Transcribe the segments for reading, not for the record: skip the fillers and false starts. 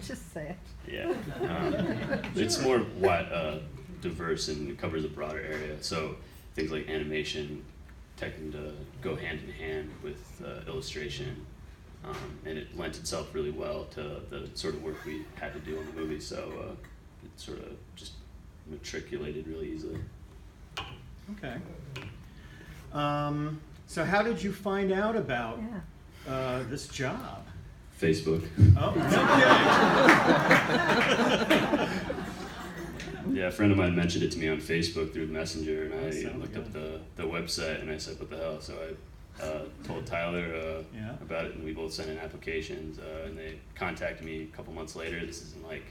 Just say it. Yeah, it's more diverse and it covers a broader area. So things like animation tend to go hand in hand with illustration, and it lent itself really well to the sort of work we had to do on the movie. So it sort of just matriculated really easily. Okay. So how did you find out about this job? Facebook. Oh, okay. Yeah, a friend of mine mentioned it to me on Facebook through Messenger, and I looked up the website, and I said, what the hell? So I told Tyler about it, and we both sent in applications, and they contacted me a couple months later. This is in like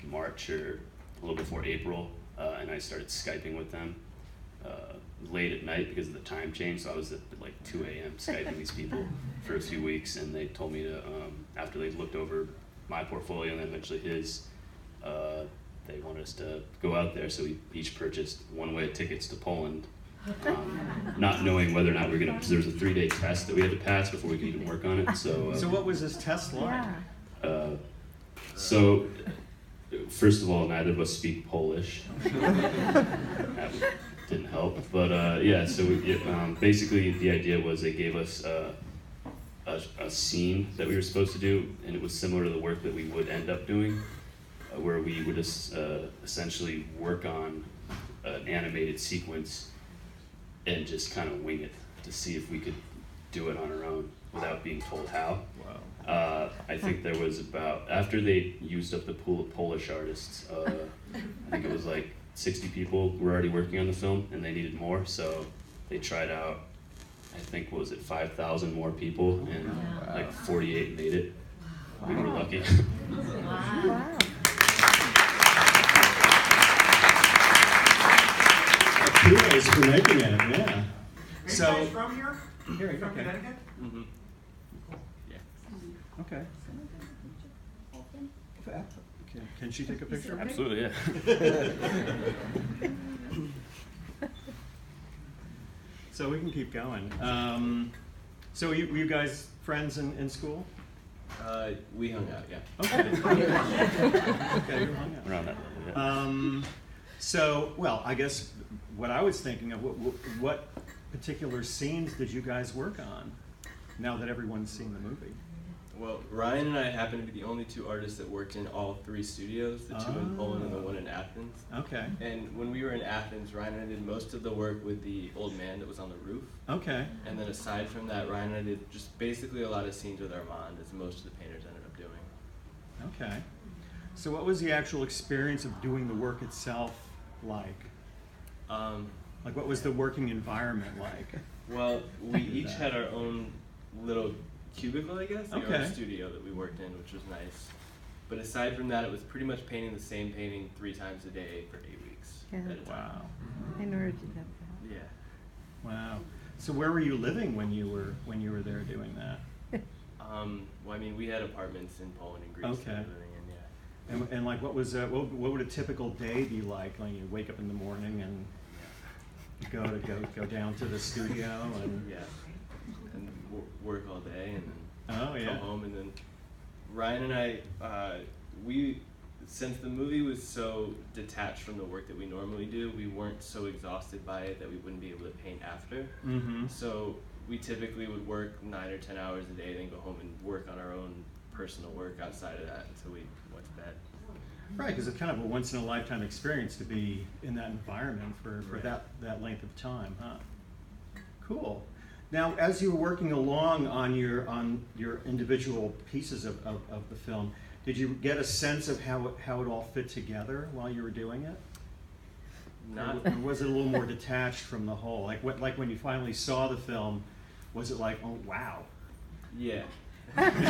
March or a little before April, and I started Skyping with them late at night because of the time change. So I was at like 2 a.m. Skyping these people for a few weeks, and they told me to, after they looked over my portfolio and then eventually his, they wanted us to go out there. So we each purchased one-way tickets to Poland, not knowing whether or not we were gonna, because there was a 3-day test that we had to pass before we could even work on it. So what was this test like? So first of all, neither of us speak Polish. That didn't help, but yeah. So basically, the idea was they gave us a scene that we were supposed to do, and it was similar to the work that we would end up doing, where we would essentially work on an animated sequence and just kind of wing it to see if we could do it on our own without being told how. Wow. I think there was after they used up the pool of Polish artists, I think it was like 60 people were already working on the film, and they needed more, so they tried out, I think, what was it, 5,000 more people, and like 48 made it. We were lucky. Wow. Kudos for making it, yeah. So, are you guys from here? Here, From okay. Connecticut? Mm-hmm. Yeah. Okay. Can she take a picture? Absolutely, yeah. So we can keep going. So were you guys friends in school? We hung out, yeah. Okay. Okay, you hung out. Around that level, yeah. So, well, I guess what I was thinking of, what particular scenes did you guys work on, now that everyone's seen the movie? Well, Ryan and I happen to be the only two artists that worked in all three studios, the two in Poland and the one in Athens. Okay. And when we were in Athens, Ryan and I did most of the work with the old man that was on the roof. Okay. And then aside from that, Ryan and I did just basically a lot of scenes with Armand, as most of the painters ended up doing. Okay. So what was the actual experience of doing the work itself like? Like, what was the working environment like? Well, we each had our own little cubicle, I guess, like our Okay. own studio that we worked in, which was nice. But aside from that, it was pretty much painting the same painting 3 times a day for 8 weeks Yeah. at a time. Wow. I never did that. Yeah. Wow. So where were you living when you were there doing that? Well, I mean, we had apartments in Poland and Greece Okay. that we were living in, yeah. And like, what would a typical day be like? Like, you wake up in the morning and go down to the studio and Yeah. And work all day and then Oh, yeah. come home, and then Ryan and I, since the movie was so detached from the work that we normally do, we weren't so exhausted by it that we wouldn't be able to paint after. Mm-hmm. So we typically would work 9 or 10 hours a day, then go home and work on our own personal work outside of that until we went to bed. Right, because it's kind of a once-in-a-lifetime experience to be in that environment for Right. that length of time, huh? Cool. Now, as you were working along on your individual pieces of the film, did you get a sense of how it all fit together while you were doing it? Not Or was it a little more detached from the whole? Like when you finally saw the film, was it like, oh wow? yeah. When did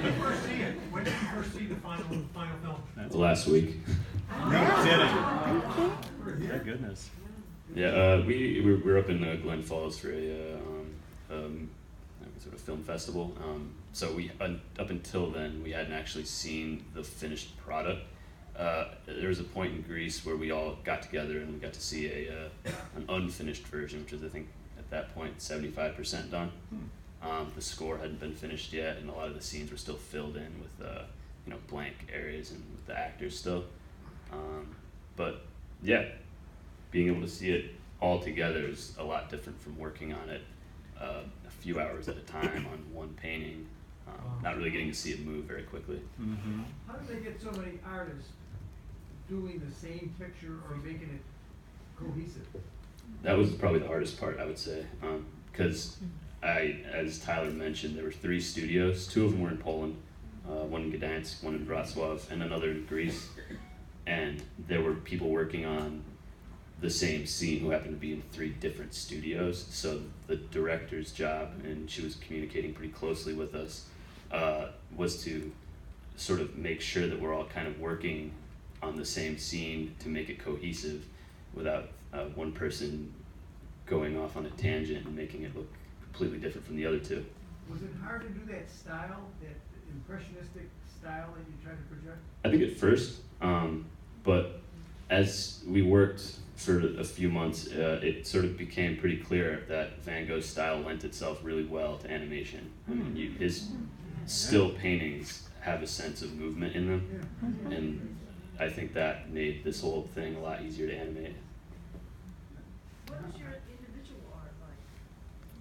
you first see it? When did you first see the final film? Last week. No, it didn't. Thank goodness. Yeah, we were up in Glen Falls for a sort of film festival. So we up until then we hadn't actually seen the finished product. There was a point in Greece where we all got together and we got to see an unfinished version, which was, I think at that point 75% done. The score hadn't been finished yet, and a lot of the scenes were still filled in with blank areas and with the actors still. But yeah, being able to see it all together is a lot different from working on it a few hours at a time on one painting. Not really getting to see it move very quickly. Mm-hmm. How do they get so many artists doing the same picture or making it cohesive? That was probably the hardest part, I would say, because as Tyler mentioned, there were 3 studios. 2 of them were in Poland, one in Gdansk, one in Wrocław, and another in Greece. And there were people working on the same scene who happened to be in 3 different studios. So the director's job, and she was communicating pretty closely with us, was to sort of make sure that we're all kind of working on the same scene to make it cohesive without one person going off on a tangent and making it look completely different from the other 2. Was it hard to do that style, that impressionistic style that you tried to project? I think at first, but as we worked for a few months, it sort of became pretty clear that Van Gogh's style lent itself really well to animation. I mean, his still paintings have a sense of movement in them, and I think that made this whole thing a lot easier to animate. What was your individual art like?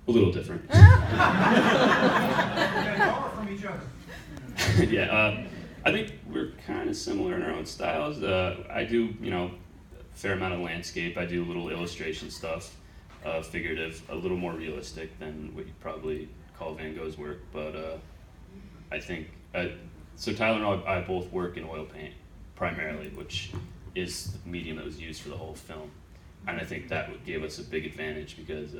A little different. And borrow from each other. Yeah, I think we're kind of similar in our own styles. I do, a fair amount of landscape. I do a little illustration stuff, figurative, a little more realistic than what you'd probably call Van Gogh's work. But I think, so Tyler and I both work in oil paint primarily, which is the medium that was used for the whole film. And I think that gave us a big advantage because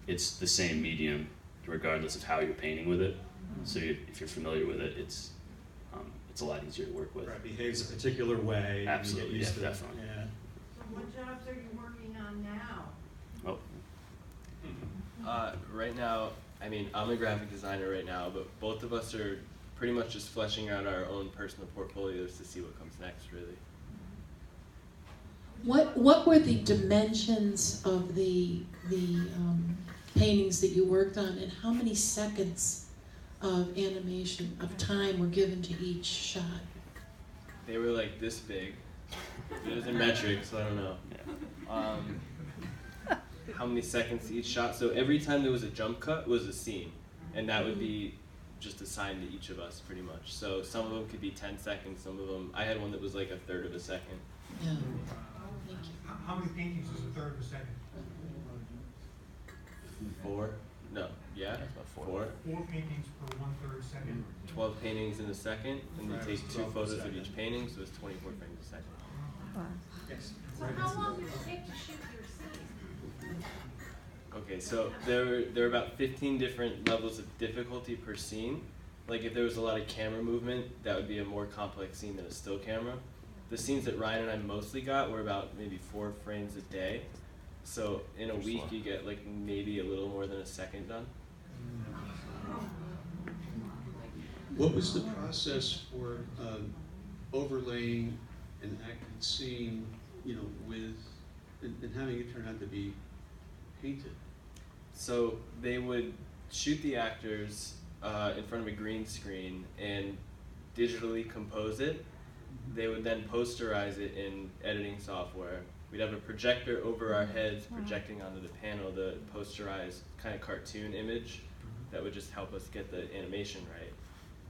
it's the same medium regardless of how you're painting with it. So if you're familiar with it, it's a lot easier to work with. Right, behaves a particular way. Absolutely, You get used yeah, to it. definitely. Yeah. So what jobs are you working on now? Oh, Right now, I mean, I'm a graphic designer right now, but both of us are pretty much just fleshing out our own personal portfolios to see what comes next, really. What were the dimensions of the paintings that you worked on, and how many seconds of animation, of time were given to each shot? They were like this big. It was in metric, so I don't know. How many seconds each shot? So every time there was a jump cut was a scene, and that would be just assigned to each of us pretty much. So some of them could be 10 seconds, some of them, I had one that was like a third of a second. Yeah. Thank you. How many paintings is a third of a second? 4? No, yeah, That's about 4. 4 paintings per 1/3 second. 12 paintings in a second, and you Right, take it's 2 12 per photos of second. each painting, so it's 24 frames a second. Wow. Yes. So how long did it take to shoot your scene? Okay, so there are about 15 different levels of difficulty per scene. Like if there was a lot of camera movement, that would be a more complex scene than a still camera. The scenes that Ryan and I mostly got were about maybe 4 frames a day. So in a week you get like maybe a little more than a second done. What was the process for overlaying an acted scene, with and having it turn out to be painted? So they would shoot the actors in front of a green screen and digitally compose it. They would then posterize it in editing software. We'd have a projector over our heads projecting onto the panel the posterized kind of cartoon image that would just help us get the animation right.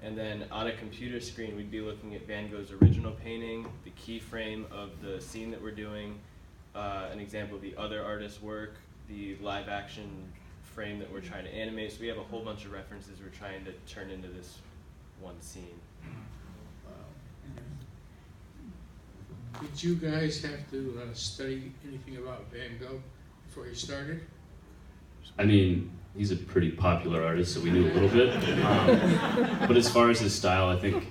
And then on a computer screen, we'd be looking at Van Gogh's original painting, the keyframe of the scene that we're doing, an example of the other artist's work, the live action frame that we're trying to animate. So we have a whole bunch of references we're trying to turn into this one scene. Did you guys have to study anything about Van Gogh before you started? I mean, he's a pretty popular artist, so we knew a little bit. But as far as his style, I think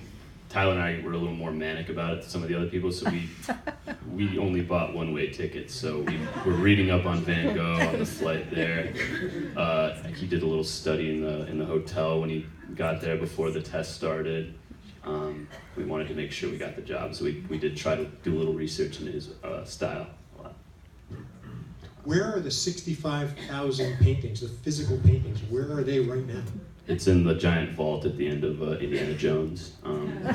Tyler and I were a little more manic about it than some of the other people, so we only bought one-way tickets. So we were reading up on Van Gogh on the flight there. He did a little study in the hotel when he got there before the test started. We wanted to make sure we got the job, so we did try to do a little research into his style a lot. Where are the 65,000 paintings, the physical paintings? Where are they right now? It's in the giant vault at the end of Indiana Jones, with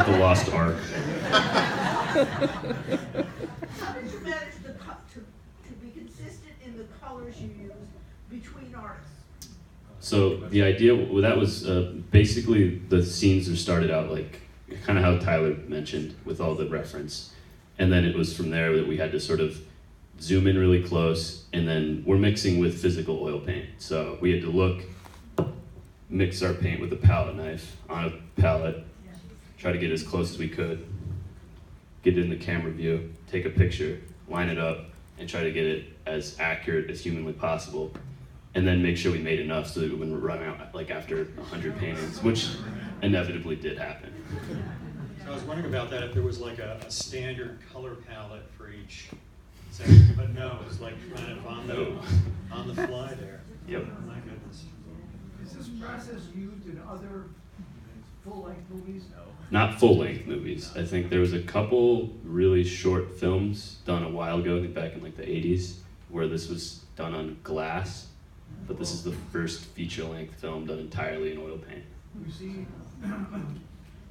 the Lost Ark. How did you manage to be consistent in the colors you use between artists? So the idea, well, that was basically the scenes were started out like kind of how Tyler mentioned with all the reference. And then it was from there that we had to sort of zoom in really close, and then we're mixing with physical oil paint. So we had to mix our paint with a palette knife on a palette, try to get as close as we could, get it in the camera view, take a picture, line it up, and try to get it as accurate as humanly possible. And then make sure we made enough so that we wouldn't run out like after 100 paintings, which inevitably did happen. So I was wondering about that, if there was like a standard color palette for each section, but no, it was like kind of on the fly there. Yep. My goodness. Is this process used in other full-length movies? No. Not full-length movies. I think there was a couple really short films done a while ago, I think back in like the 80s, where this was done on glass. But this is the first feature-length film done entirely in oil paint. You see,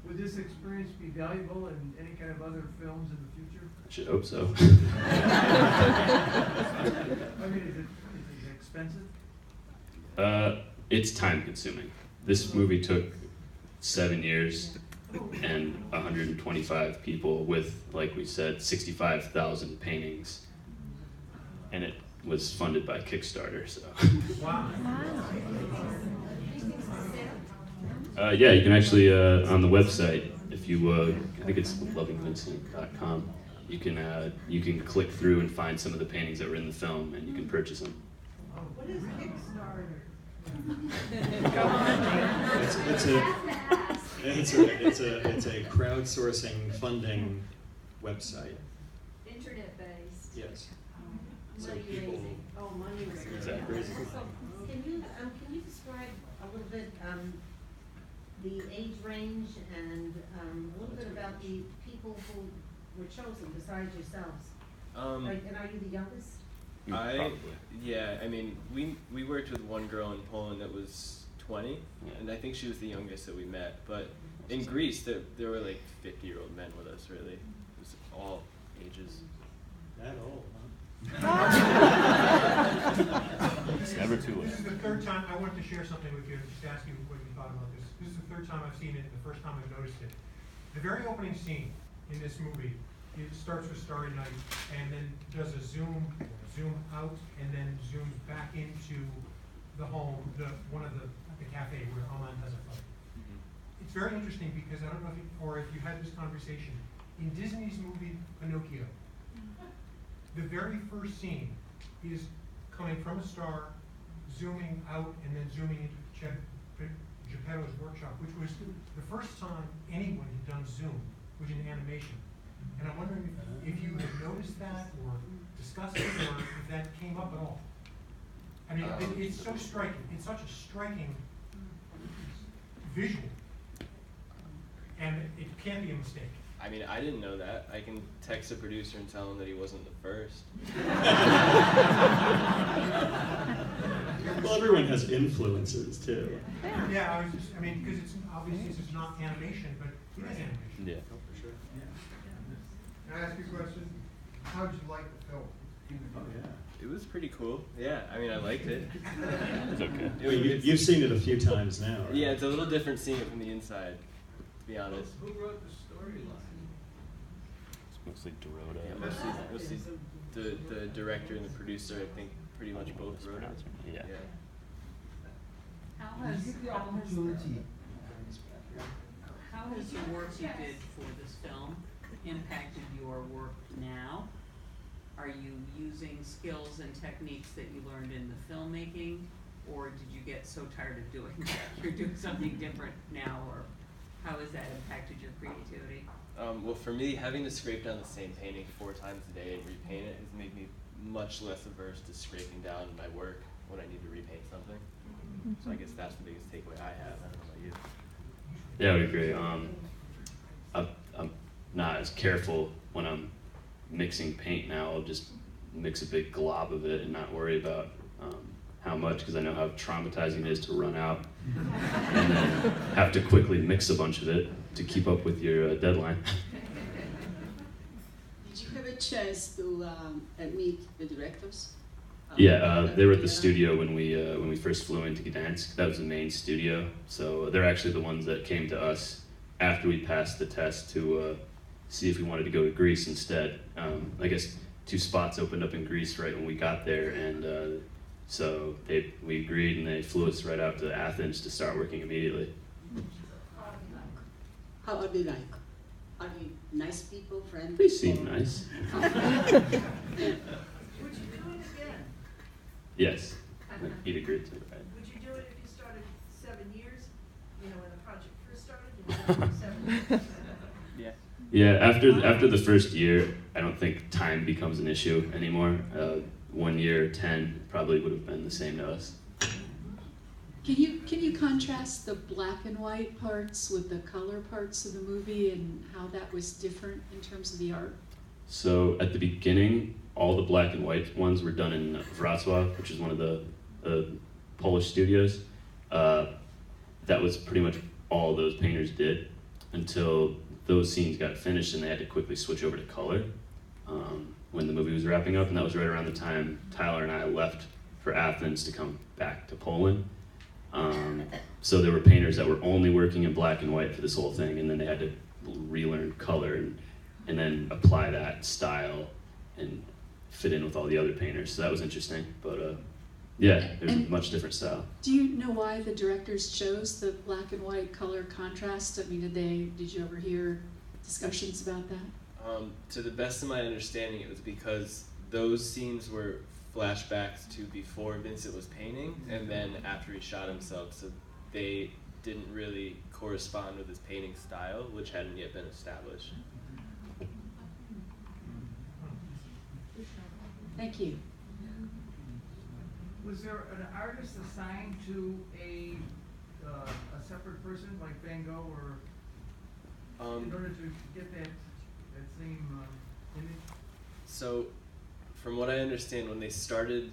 would this experience be valuable in any kind of other films in the future? I should hope so. I mean, is it expensive? It's time-consuming. This movie took 7 years and 125 people with, like we said, 65,000 paintings. And it was funded by Kickstarter, so. Wow. Yeah, you can actually, on the website, if you, I think it's lovingvincent.com, you can click through and find some of the paintings that were in the film, and you can purchase them. What is Kickstarter? It's a crowdsourcing funding website. Internet-based. Yes. So Money people- raising. Oh, money raising. Exactly. So, can you describe a little bit, the age range and, a little bit about the people who were chosen besides yourselves? And are you the youngest? Yeah, I mean, we worked with one girl in Poland that was 20, and I think she was the youngest that we met. But in Greece, there were like 50-year-old men with us, really. It was all ages. That old, huh? It's never too late. This is the third time, I wanted to share something with you, and just ask you what you thought about this. This is the third time I've seen it, and the first time I've noticed it. The very opening scene in this movie, it starts with Starry Night, and then does a zoom out, and then zooms back into the home, one of the cafe where Aman has a fight. It's very interesting because I don't know if you had this conversation. In Disney's movie Pinocchio, the very first scene is coming from a star, zooming out, and then zooming into Geppetto's workshop, which was the first time anyone had done zoom, which is an animation. And I'm wondering if you had noticed that or discussed it, or if that came up at all. I mean, it's so striking. It's such a striking visual, and it can't be a mistake. I mean, I didn't know that. I can text the producer and tell him that he wasn't the first. Well, everyone has influences too. Yeah, I mean, because it's obviously it's not animation, but it is animation. Yeah. Oh, for sure. Can I ask you a question? How did you like the film? Oh, yeah. It was pretty cool. Yeah, I mean, I liked it. It's okay. Well, you've seen it a few times now, right? Yeah, it's a little different seeing it from the inside, to be honest. Who wrote the storyline? It's mostly Dorota. Yeah, mostly the director and the producer, I think, pretty much both wrote it. Yeah. How Did you get the opportunity? How has the work you did for this film impacted your work now? Are you using skills and techniques that you learned in the filmmaking, or did you get so tired of doing that you're doing something different now, or how has that impacted your creativity? Well, for me, having to scrape down the same painting 4 times a day and repaint it has made me much less averse to scraping down my work when I need to repaint something. So I guess that's the biggest takeaway I have. I don't know about you. Yeah, I would agree. I'm not as careful when I'm mixing paint now. I'll just mix a big glob of it and not worry about how much, because I know how traumatizing it is to run out and then have to quickly mix a bunch of it to keep up with your deadline. Did you have a chance to meet the directors? Yeah, they were at the studio when we first flew into Gdansk. That was the main studio. So they're actually the ones that came to us after we passed the test to see if we wanted to go to Greece instead. I guess 2 spots opened up in Greece right when we got there, and so we agreed, and they flew us right out to Athens to start working immediately. How are they like? Are they nice people, friendly? They seem nice. Would you do it again? Yes, he'd agree to it, right? Would you do it if you started 7 years? You know, when the project first started, you know, 7 years? Yeah. Yeah, after the first year, I don't think time becomes an issue anymore. 1 year, 10 probably would have been the same to us. Can you contrast the black and white parts with the color parts of the movie and how that was different in terms of the art? So at the beginning, all the black and white ones were done in Wrocław, which is one of the Polish studios. That was pretty much all those painters did until those scenes got finished and they had to quickly switch over to color when the movie was wrapping up, and that was right around the time Tyler and I left for Athens to come back to Poland. So there were painters that were only working in black and white for this whole thing, and then they had to relearn color and then apply that style and fit in with all the other painters. So that was interesting, but yeah, there's a much different style. Do you know why the directors chose the black and white color contrast? I mean, did you ever hear discussions about that? To the best of my understanding, it was because those scenes were flashbacks to before Vincent was painting and then after he shot himself, so they didn't really correspond with his painting style, which hadn't yet been established. Thank you. Was there an artist assigned to a separate person like Van Gogh, or in order to get that same image? So, from what I understand, when they started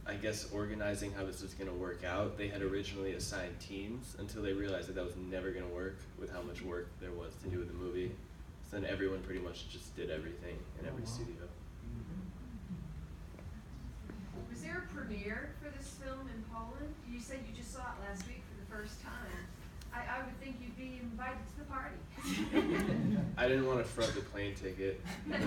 I guess, organizing how this was going to work out, they had originally assigned teams until they realized that was never going to work with how much work there was to do with the movie. So then everyone pretty much just did everything in every studio. Was there a premiere for this film in Poland? You said you just saw it last week for the first time. I would think you'd be invited to the party. I didn't want to front the plane ticket. Did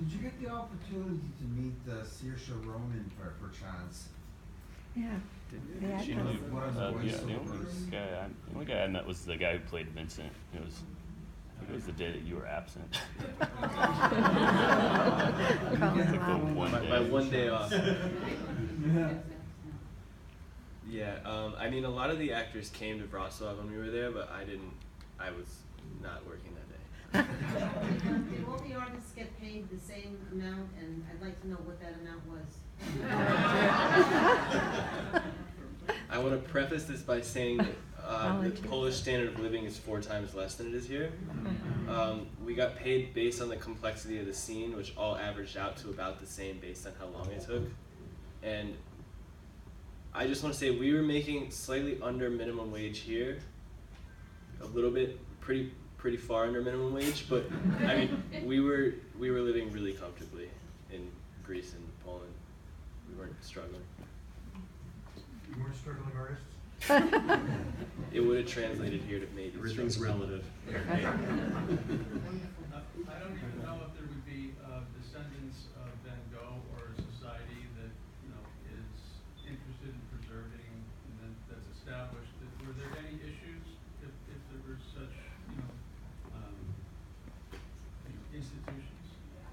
you get the opportunity to meet Saoirse Ronan perchance? Yeah. Yeah, She I knew, know. the only guy I met was the guy who played Vincent. I think it was the day that you were absent. My 1 day off. Yeah, I mean, a lot of the actors came to Wrocław when we were there, but I was not working that day. Did all the artists get paid the same amount, and I'd like to know what that amount was? I want to preface this by saying that the Polish standard of living is 4 times less than it is here. We got paid based on the complexity of the scene, which all averaged out to about the same based on how long it took. And I just want to say we were making slightly under minimum wage here, a little bit, pretty far under minimum wage, but I mean, we were living really comfortably in Greece and Poland. We weren't struggling. You weren't struggling artists? It would have translated here to maybe. Everything's relative. I don't even know if there would be descendants of Van Gogh or a society that is interested in preserving and that's established. Were there any issues if there were such institutions?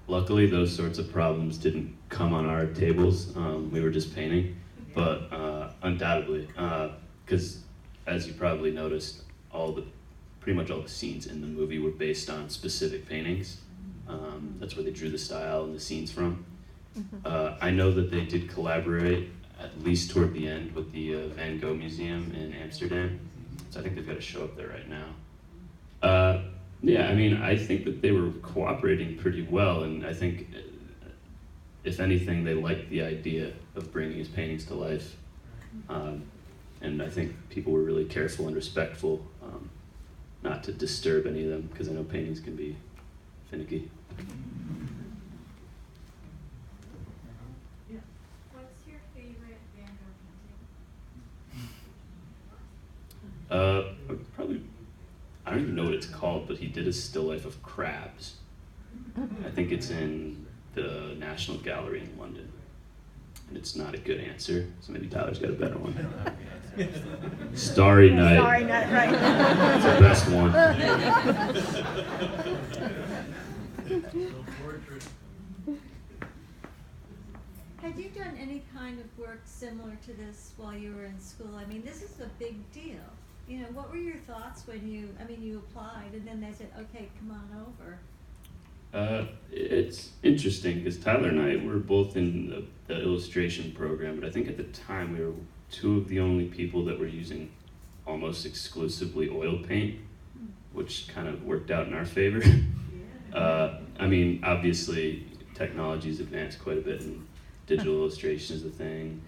Luckily, those sorts of problems didn't come on our tables. We were just painting, but undoubtedly, because as you probably noticed, pretty much all the scenes in the movie were based on specific paintings. That's where they drew the style and the scenes from. I know that they did collaborate, at least toward the end, with the Van Gogh Museum in Amsterdam. So I think they've got a show up there right now. Yeah, I mean, I think that they were cooperating pretty well, and I think, if anything, they liked the idea of bringing his paintings to life. And I think people were really careful and respectful not to disturb any of them, because I know paintings can be finicky. What's your favorite Van Gogh painting? Probably, I don't even know what it's called, but he did a still life of crabs. I think it's in the National Gallery in London. And it's not a good answer, so maybe Tyler's got a better one. Starry Night. Starry Night, right. It's the best one. Had you done any kind of work similar to this while you were in school? I mean, this is a big deal. You know, what were your thoughts when you applied and then they said, okay, come on over? It's interesting because Tyler and I were both in the illustration program, but I think at the time we were two of the only people that were using almost exclusively oil paint, which kind of worked out in our favor. I mean, obviously technology's advanced quite a bit and digital illustration is the thing,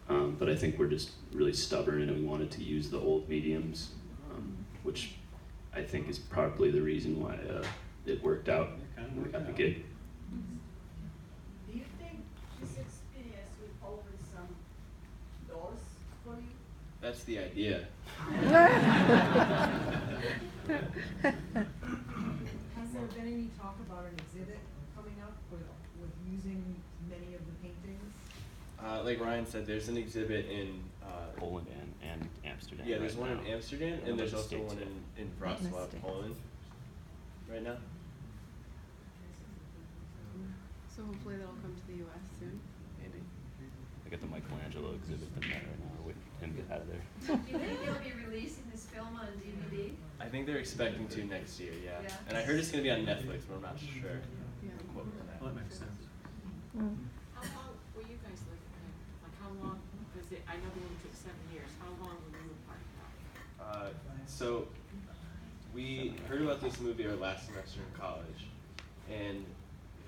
but I think we're just really stubborn and we wanted to use the old mediums, which I think is probably the reason why it worked out. We got the gig. Do you think this experience will open some doors for you? That's the idea. Has there been any talk about an exhibit coming up with using many of the paintings? Like Ryan said, there's an exhibit in Poland and Amsterdam. Yeah, there's right one now. in Amsterdam, And and there's the also States, one yeah. in Wrocław, Poland, right now. So hopefully that'll come to the US soon. Maybe. I got the Michelangelo exhibit in there right now. Waiting for him to get out of there. Do you think you'll be releasing this film on DVD? I think they're expecting to next year, yeah. Yeah. And I heard it's gonna be on Netflix, but I'm not sure. Yeah. What we're gonna Well, that makes sense. How long were you guys living in? Like how long, because I know the movie took 7 years, how long were you apart now? So we heard about this movie our last semester in college, and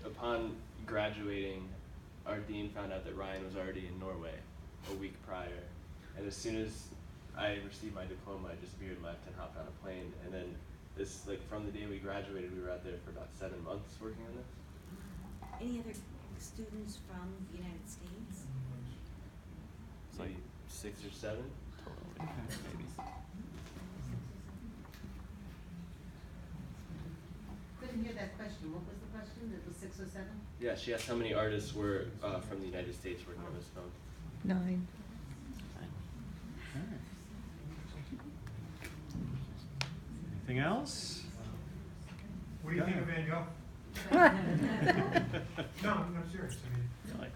upon graduating, our dean found out that Ryan was already in Norway a week prior, and as soon as I received my diploma, I just veered left and hopped on a plane, and then this, like from the day we graduated, we were out there for about 7 months working on this. Any other students from the United States? It's like 6 or 7 Totally. Maybe. Couldn't hear that question. What was the question? It was 6 or 7? Yeah, she asked how many artists were from the United States working on this film. 9. Anything else? What do you think of Van Gogh? No, I'm serious. I mean,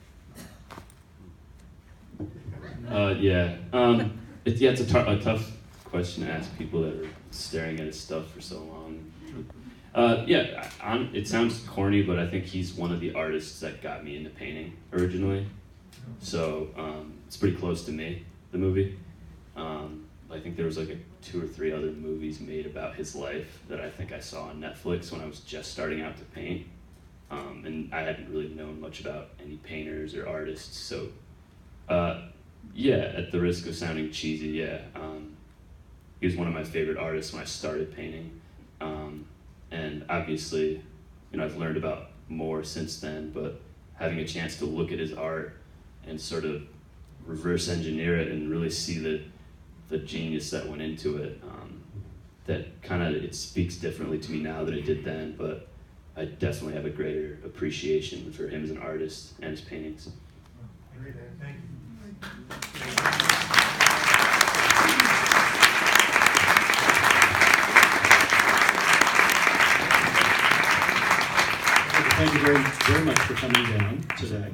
Yeah. It's a tough question to ask people that are staring at his stuff for so long. It sounds corny, but I think he's one of the artists that got me into painting originally. So it's pretty close to me, the movie. I think there was like 2 or 3 other movies made about his life that I think I saw on Netflix when I was just starting out to paint. And I hadn't really known much about any painters or artists, so at the risk of sounding cheesy, he was one of my favorite artists when I started painting. And obviously, I've learned about more since then, but having a chance to look at his art and sort of reverse engineer it and really see the genius that went into it, that kind of, it speaks differently to me now than it did then, but I definitely have a greater appreciation for him as an artist and his paintings. agree there. Thank you. Thank you very, very much for coming down today.